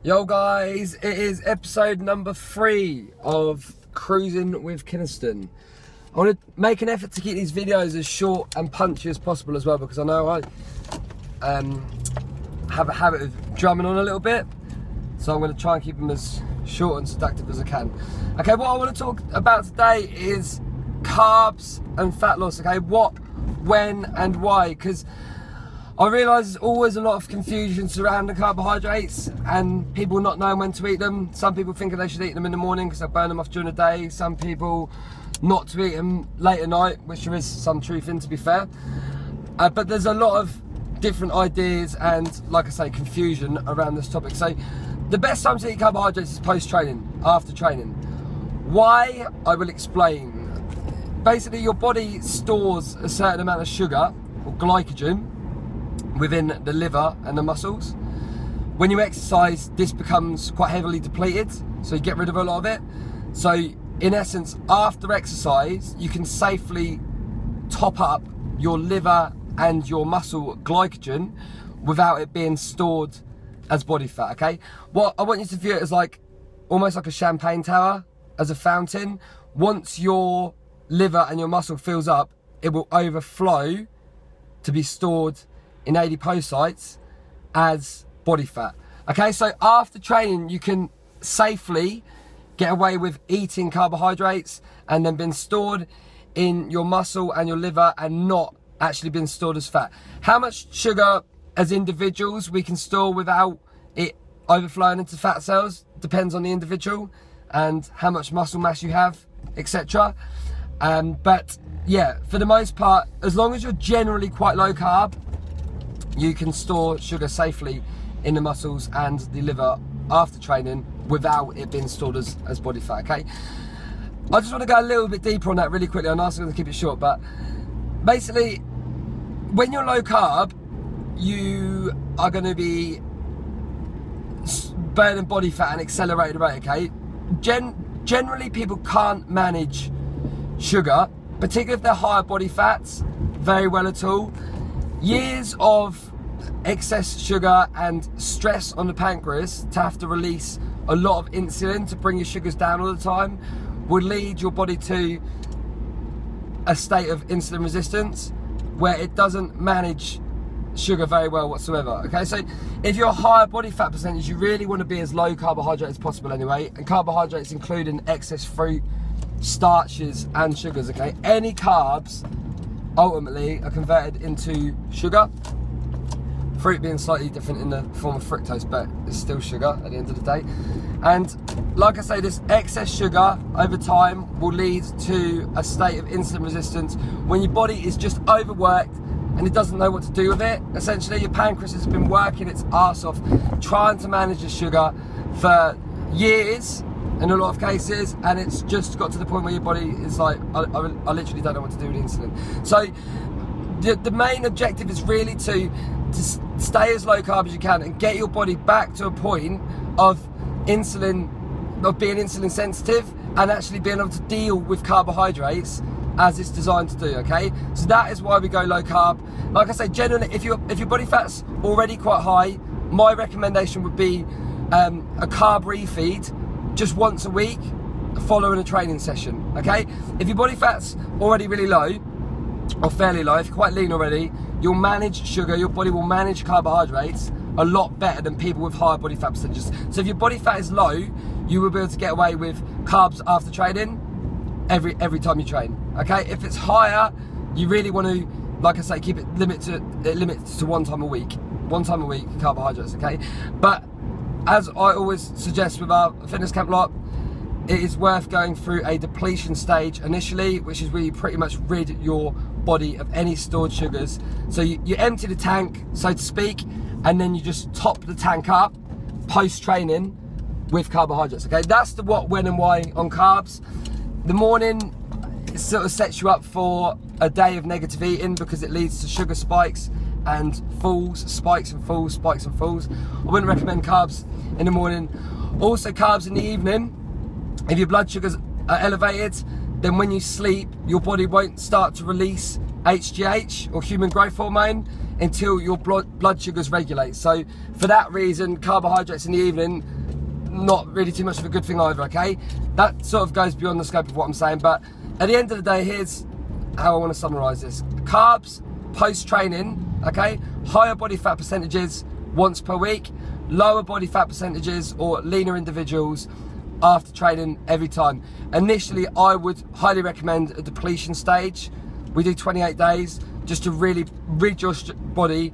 Yo guys, it is episode number 3 of Cruising with Kynaston. I want to make an effort to keep these videos as short and punchy as possible as well, because I know I have a habit of drumming on a little bit, so I'm going to try and keep them as short and seductive as I can. Okay, what I want to talk about today is carbs and fat loss. Okay, what, when and why, because I realise there's always a lot of confusion surrounding carbohydrates and people not knowing when to eat them. Some people think they should eat them in the morning because they'll burn them off during the day. Some people not to eat them late at night, which there is some truth in, to be fair. But there's a lot of different ideas and, like I say, confusion around this topic. So the best time to eat carbohydrates is post-training, after training. Why? I will explain. Basically, your body stores a certain amount of sugar, or glycogen, within the liver and the muscles. When you exercise, this becomes quite heavily depleted, so you get rid of a lot of it. So in essence, after exercise, you can safely top up your liver and your muscle glycogen without it being stored as body fat. Okay, what I want you to view it as, like, almost like a champagne tower, as a fountain. Once your liver and your muscle fills up, it will overflow to be stored in adipocytes as body fat. Okay, so after training, you can safely get away with eating carbohydrates and then being stored in your muscle and your liver and not actually being stored as fat. How much sugar as individuals we can store without it overflowing into fat cells depends on the individual and how much muscle mass you have, etc. But yeah, for the most part, as long as you're generally quite low carb, you can store sugar safely in the muscles and the liver after training without it being stored as body fat. Okay, I just want to go a little bit deeper on that really quickly. I know I'm going to keep it short, but basically, when you're low carb, you are going to be burning body fat at an accelerated rate. Okay, generally people can't manage sugar, particularly if they're higher body fats, very well at all. Years of excess sugar and stress on the pancreas to have to release a lot of insulin to bring your sugars down all the time would lead your body to a state of insulin resistance where it doesn't manage sugar very well whatsoever. Okay, so if you're a higher body fat percentage, you really want to be as low carbohydrate as possible anyway, and carbohydrates including excess fruit, starches and sugars. Okay, any carbs ultimately are converted into sugar, fruit being slightly different in the form of fructose, but it's still sugar at the end of the day. And like I say, this excess sugar over time will lead to a state of insulin resistance when your body is just overworked and it doesn't know what to do with it. Essentially, your pancreas has been working its arse off trying to manage the sugar for years in a lot of cases, and it's just got to the point where your body is like, I literally don't know what to do with insulin. So the main objective is really to stay as low carb as you can and get your body back to a point of being insulin sensitive and actually being able to deal with carbohydrates as it's designed to do. Okay, so that is why we go low carb. Like I say, generally, if your body fat's already quite high, my recommendation would be a carb refeed just once a week following a training session. Okay, if your body fat's already really low or fairly low, if you're quite lean already, you'll manage sugar, your body will manage carbohydrates a lot better than people with higher body fat percentages. So if your body fat is low, you will be able to get away with carbs after training every time you train. Okay, if it's higher, you really want to, like I say, keep it limited to one time a week carbohydrates. Okay, but as I always suggest with our fitness camp lot, it is worth going through a depletion stage initially, which is where you pretty much rid your body of any stored sugars. So you empty the tank, so to speak, and then you just top the tank up post-training with carbohydrates. Okay, that's the what, when and why on carbs. The morning, it sort of sets you up for a day of negative eating because it leads to sugar spikes and falls, spikes and falls, spikes and falls. I wouldn't recommend carbs in the morning. Also carbs in the evening, if your blood sugars are elevated, then when you sleep, your body won't start to release HGH, or human growth hormone, until your blood sugars regulate. So for that reason, carbohydrates in the evening, not really too much of a good thing either, okay? That sort of goes beyond the scope of what I'm saying, but at the end of the day, here's how I want to summarize this. Carbs post-training, okay? Higher body fat percentages once per week, lower body fat percentages or leaner individuals after training every time. Initially, I would highly recommend a depletion stage. We do 28 days just to really rid your body